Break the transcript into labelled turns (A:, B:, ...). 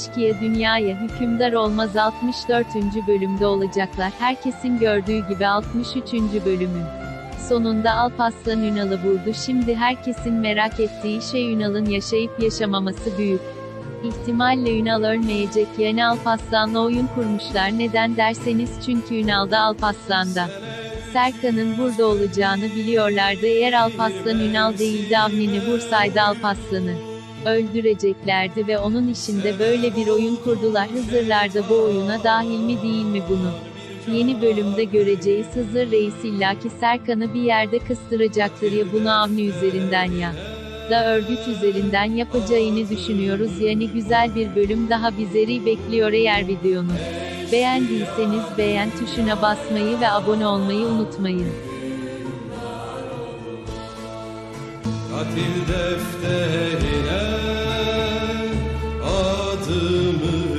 A: İçkiye dünyaya hükümdar olmaz 64. bölümde olacaklar. Herkesin gördüğü gibi 63. bölümün sonunda Alparslan Ünal'ı vurdu. Şimdi herkesin merak ettiği şey Ünal'ın yaşayıp yaşamaması büyük İhtimalle Ünal ölmeyecek, yani Alparslan'la oyun kurmuşlar. Neden derseniz çünkü Ünal da Alparslan'da Serkan'ın burada olacağını biliyorlardı. Eğer Alparslan Ünal değil de Avni'ni vursaydı Alparslan'ı öldüreceklerdi ve onun işinde böyle bir oyun kurdular. Hızırlar da bu oyuna dahil mi değil mi bunu yeni bölümde göreceğiz. Hızır Reis illaki Serkan'ı bir yerde kıstıracaktır, ya bunu Avni üzerinden ya da örgüt üzerinden yapacağını düşünüyoruz. Yani güzel bir bölüm daha bizleri bekliyor. Eğer videonu beğendiyseniz beğen tuşuna basmayı ve abone olmayı unutmayın.
B: Katil defterine adımı